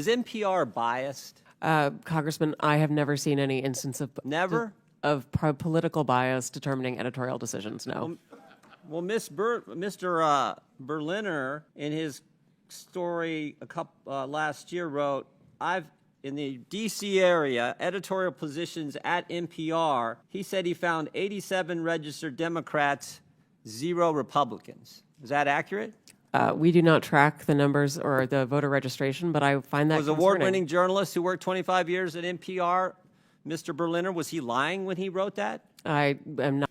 Is NPR biased? Congressman, I have never seen any instance of political bias determining editorial decisions. No. Well, Mr. Berliner, in his story last year, wrote, in the D.C. area, editorial positions at NPR, he said he found 87 registered Democrats, 0 Republicans. Is that accurate? We do not track the numbers or the voter registration, but I find that Was award-winning journalist who worked 25 years at NPR, Mr. Berliner, was he lying when he wrote that? I am not.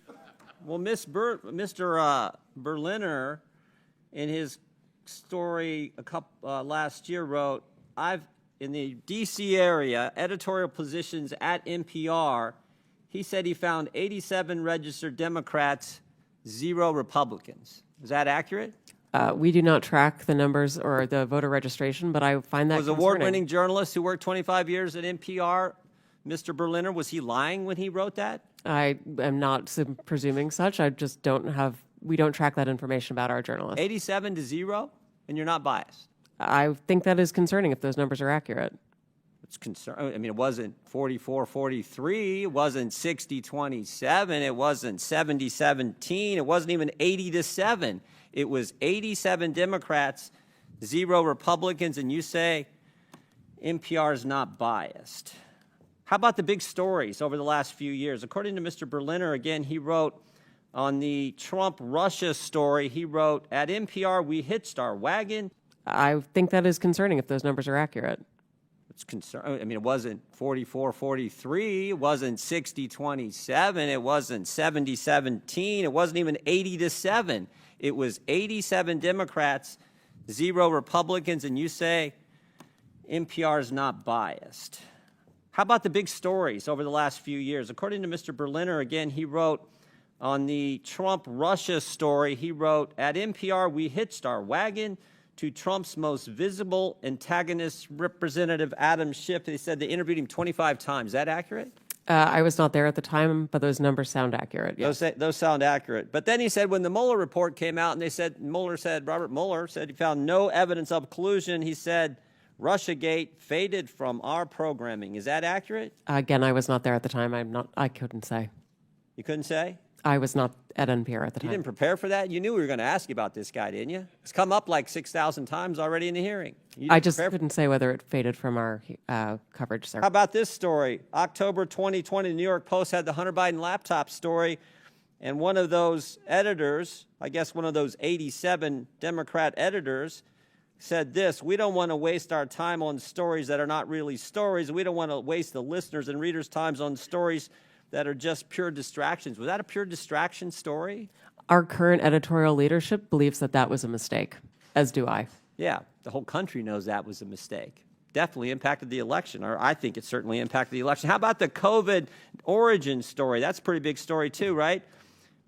Well, Mr. Berliner, in his story last year, wrote, in the D.C. area, editorial positions at NPR, he said he found 87 registered Democrats, 0 Republicans. Is that accurate? We do not track the numbers or the voter registration, but I find that Was award-winning journalist who worked 25 years at NPR, Mr. Berliner, was he lying when he wrote that? I am not presuming such. I just we don't track that information about our journalists. 87 to 0, and you're not biased? I think that is concerning if those numbers are accurate. It's concerning. I mean, it wasn't 44-43. It wasn't 60-27. It wasn't 70-17. It wasn't even 80-7. It was 87 Democrats, 0 Republicans, and you say NPR is not biased. How about the big stories over the last few years? According to Mr. Berliner, again, he wrote on the Trump-Russia story, he wrote, at NPR, we hitched our wagon. I think that is concerning if those numbers are accurate. It's concerning. I mean, it wasn't 44-43. It wasn't 60-27. It wasn't 70-17. It wasn't even 80-7. It was 87 Democrats, 0 Republicans, and you say NPR is not biased. How about the big stories over the last few years? According to Mr. Berliner, again, he wrote on the Trump-Russia story, he wrote, at NPR, we hitched our wagon to Trump's most visible antagonist, Representative Adam Schiff. They said they interviewed him 25 times. Is that accurate? I was not there at the time, but those numbers sound accurate. Yes. Those sound accurate. But then he said when the Mueller report came out and Robert Mueller said he found no evidence of collusion, he said Russiagate faded from our programming. Is that accurate? Again, I was not there at the time. I couldn't say. You couldn't say? I was not at NPR at the time. You didn't prepare for that? You knew we were going to ask you about this guy, didn't you? It's come up like 6,000 times already in the hearing. I just couldn't say whether it faded from our coverage, sir. How about this story? October 2020, the New York Post had the Hunter Biden laptop story, and one of those editors, I guess one of those 87 Democrat editors, said this: we don't want to waste our time on stories that are not really stories. We don't want to waste the listeners' and readers' times on stories that are just pure distractions. Was that a pure distraction story? Our current editorial leadership believes that that was a mistake, as do I. Yeah, the whole country knows that was a mistake. Definitely impacted the election, or I think it certainly impacted the election. How about the COVID origin story? That's a pretty big story too, right?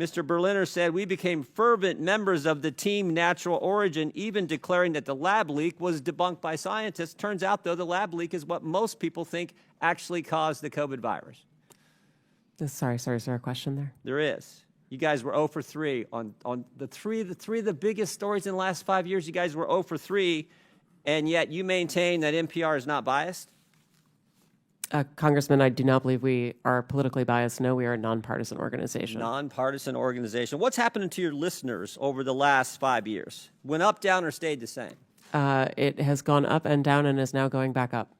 Mr. Berliner said, we became fervent members of the team Natural Origin, even declaring that the lab leak was debunked by scientists. Turns out, though, the lab leak is what most people think actually caused the COVID virus. Sorry, is there a question there? There is. You guys were 0 for 3 on the three of the biggest stories in the last 5 years. You guys were 0 for 3, and yet you maintain that NPR is not biased? Congressman, I do not believe we are politically biased. No, we are a nonpartisan organization. Nonpartisan organization. What's happened to your listeners over the last 5 years? Went up, down, or stayed the same? It has gone up and down and is now going back up.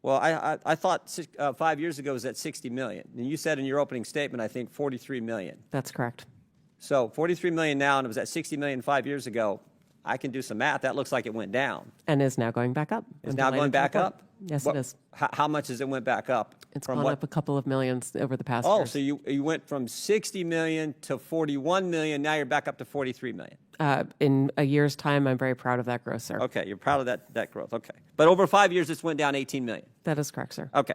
Well, I thought 5 years ago it was at 60 million. And you said in your opening statement, I think, 43 million. That's correct. So 43 million now, and it was at 60 million 5 years ago. I can do some math. That looks like it went down. And is now going back up. It's now going back up? Yes, it is. How much has it went back up? It's gone up a couple of millions over the past years. So you went from 60 million to 41 million. Now you're back up to 43 million. In a year's time, I'm very proud of that growth, sir. Okay, you're proud of that growth. Okay. But over 5 years, it's went down 18 million. That is correct, sir. Okay.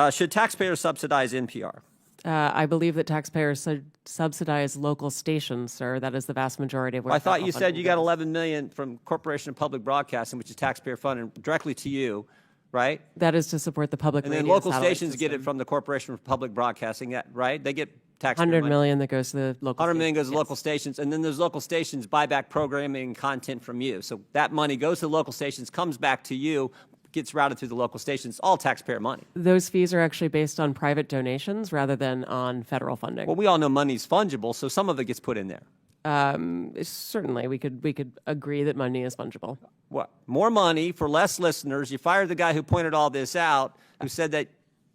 Should taxpayers subsidize NPR? I believe that taxpayers subsidize local stations, sir. That is the vast majority of what I thought you said you got 11 million from Corporation of Public Broadcasting, which is taxpayer funded directly to you, right? That is to support the public and radio then local satellite stations system. get it from the Corporation of Public Broadcasting, right? They get taxpayer 100 money. million that goes to the local 100 million goes to stations, local stations, and then those local stations buy back programming and content from you. So that money goes to the local stations, comes back to you, gets routed through the local stations, all taxpayer money. Those fees are actually based on private donations rather than on federal funding. Well, we all know money's fungible, so some of it gets put in there. Certainly, we could agree that money is fungible. What? More money for less listeners. You fired the guy who pointed all this out, who said that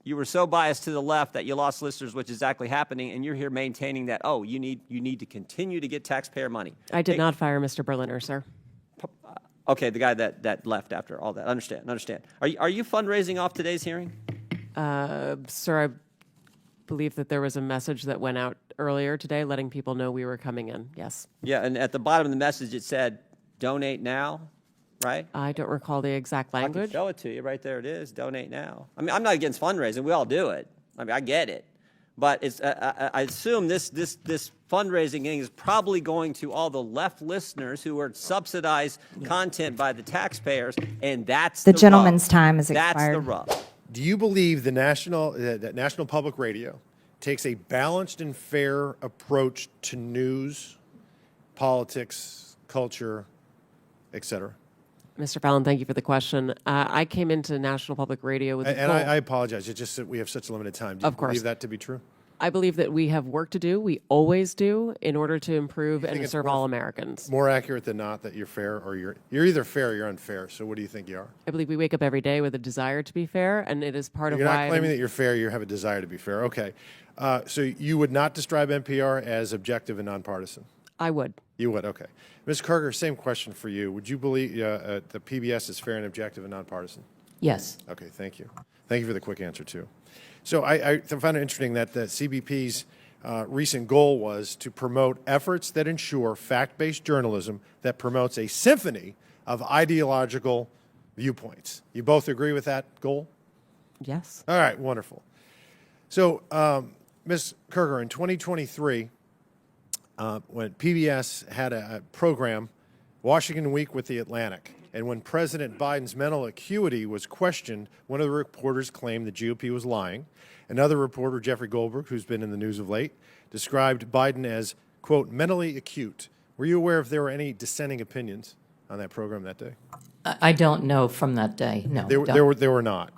you were so biased to the left that you lost listeners, which is exactly happening, and you're here maintaining that, oh, you need to continue to get taxpayer money. I did not fire Mr. Berliner, sir. Okay, the guy that left after all that. Understand. Are you fundraising off today's hearing? Sir, I believe that there was a message that went out earlier today letting people know we were coming in. Yes. Yeah, and at the bottom of the message it said, donate now, right? I don't recall the exact I can language. show it to you. Right there it is. Donate now. I mean, I'm not against fundraising. We all do it. I mean, I get it. But it's, I assume this fundraising thing is probably going to all the left listeners who are subsidized content by the taxpayers, and that's the gentleman's rub. time is That's expired. the rub. Do you believe the National Public Radio takes a balanced and fair approach to news, politics, culture, et cetera? Mr. Fallon, thank you for the question. I came into National Public Radio with a And goal. I apologize. It's just that we have such a limited time. Do you Of course. believe that to be true? I believe that we have work to do. We always do in order to improve and think to it's serve more- all Americans. More accurate than not that you're fair, or you're either fair or you're unfair. So what do you think you are? I believe we wake up every day with a desire to be fair, and it is part of You're why not claiming that you're fair. You have a desire to be fair. Okay. So you would not describe NPR as objective and nonpartisan? I would. You would, okay. Ms. Karger, same question for you. Would you believe the PBS is fair and objective and nonpartisan? Yes. Okay, thank you. Thank you for the quick answer, too. So I found it interesting that the CBP's recent goal was to promote efforts that ensure fact-based journalism that promotes a symphony of ideological viewpoints. You both agree with that goal? Yes. All right, wonderful. So, Ms. Karger, in 2023, when PBS had a program, Washington Week with the Atlantic, and when President Biden's mental acuity was questioned, one of the reporters claimed the GOP was lying. Another reporter, Jeffrey Goldberg, who's been in the news of late, described Biden as, quote, mentally acute. Were you aware if there were any dissenting opinions on that program that day? I don't know from that day. No, There were not.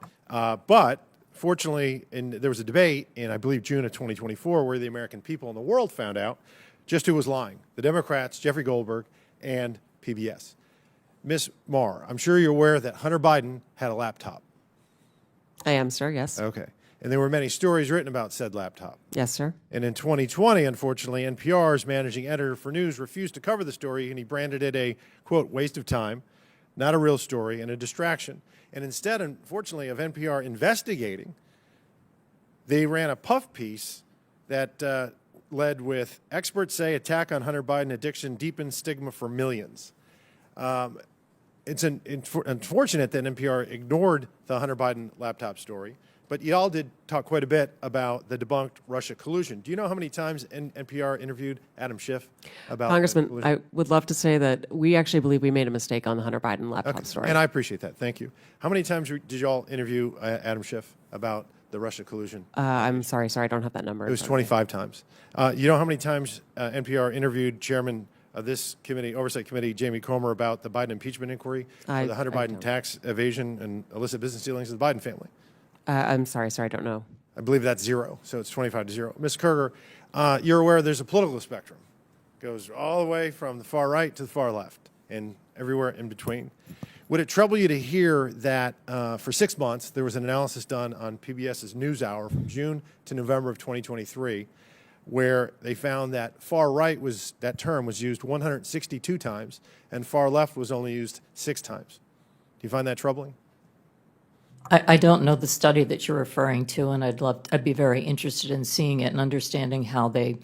But fortunately, there was a debate in, I believe, June of 2024 where the American people and the world found out just who was lying. The Democrats, Jeffrey Goldberg, and PBS. Ms. Marr, I'm sure you're aware that Hunter Biden had a laptop. I am, sir. Yes. Okay. And there were many stories written about said laptop. Yes, sir. And in 2020, unfortunately, NPR's managing editor for news refused to cover the story, and he branded it a, quote, waste of time, not a real story, and a distraction. And instead, unfortunately, of NPR investigating, they ran a puff piece that led with, experts say attack on Hunter Biden addiction deepens stigma for millions. It's unfortunate that NPR ignored the Hunter Biden laptop story. But y'all did talk quite a bit about the debunked Russia collusion. Do you know how many times NPR interviewed Adam Schiff about Congressman, collusion? I would love to say that we actually believe we made a mistake on the Hunter Biden laptop story. And I appreciate that. Thank you. How many times did y'all interview Adam Schiff about the Russia collusion? I'm sorry, sir. I don't have that number. It was 25 times. You know how many times NPR interviewed Chairman of this committee, Oversight Committee, Jamie Comer, about the Biden impeachment inquiry for the Hunter Biden tax evasion and illicit business dealings of the Biden family? I'm sorry, sir. I don't know. I believe that's 0, so it's 25-0. Ms. Karger, you're aware there's a political spectrum. It goes all the way from the far right to the far left and everywhere in between. Would it trouble you to hear that for 6 months there was an analysis done on PBS's NewsHour from June to November of 2023 where they found that far right that term was used 162 times and far left was only used 6 times? Do you find that troubling? I don't know the study that you're referring to, and I'd be very interested in seeing it and understanding how they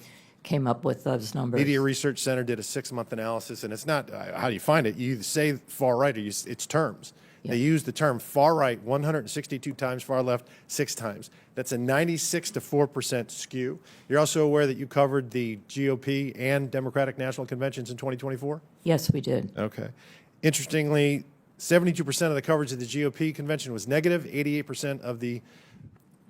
came up with those numbers. Media Research Center did a 6-month analysis, and it's not how do you find it. You either say far right or it's terms. Yeah. They use the term far right 162 times, far left 6 times. That's a 96 to 4% skew. You're also aware that you covered the GOP and Democratic national conventions in 2024? Yes, we did. Okay. Interestingly, 72% of the coverage of the GOP convention was negative. 88% of the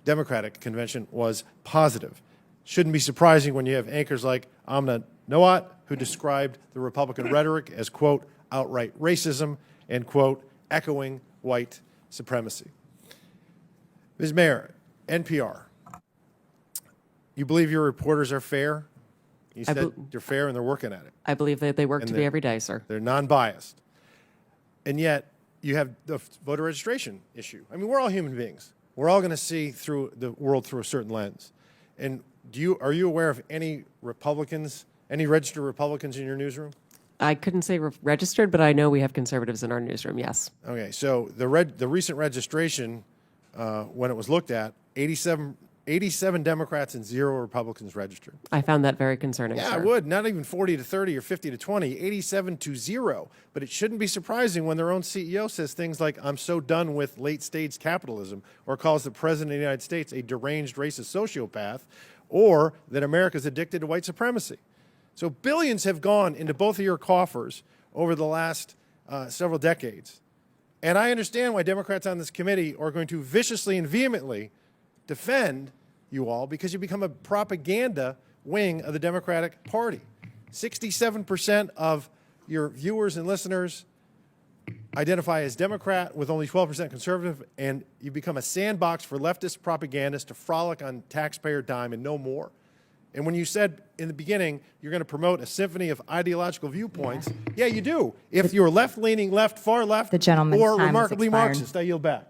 Democratic convention was positive. Shouldn't be surprising when you have anchors like Amna Noat, who described the Republican rhetoric as, quote, outright racism and, quote, echoing white supremacy. Ms. Mayor, NPR, you believe your reporters are fair? You said they're fair and they're working at it. I believe that they work to be every day, sir. They're non-biased. And yet, you have the voter registration issue. I mean, we're all human beings. We're all going to see through the world through a certain lens. And are you aware of any Republicans, any registered Republicans in your newsroom? I couldn't say registered, but I know we have conservatives in our newsroom, yes. Okay, so the recent registration, when it was looked at, 87 Democrats and 0 Republicans registered. I found that very concerning, Yeah, sir. I would. Not even 40 to 30 or 50 to 20, 87 to 0. But it shouldn't be surprising when their own CEO says things like, I'm so done with late-stage capitalism, or calls the President of the United States a deranged racist sociopath, or that America's addicted to white supremacy. So billions have gone into both of your coffers over the last several decades. And I understand why Democrats on this committee are going to viciously and vehemently defend you all, because you become a propaganda wing of the Democratic Party. 67% of your viewers and listeners identify as Democrat, with only 12% conservative, and you become a sandbox for leftist propagandists to frolic on taxpayer dime and no more. And when you said in the beginning you're going to promote a symphony of ideological viewpoints, yeah, you do. If you're left-leaning, far left, The gentleman's or time has remarkably expired. Marxist, I yield back.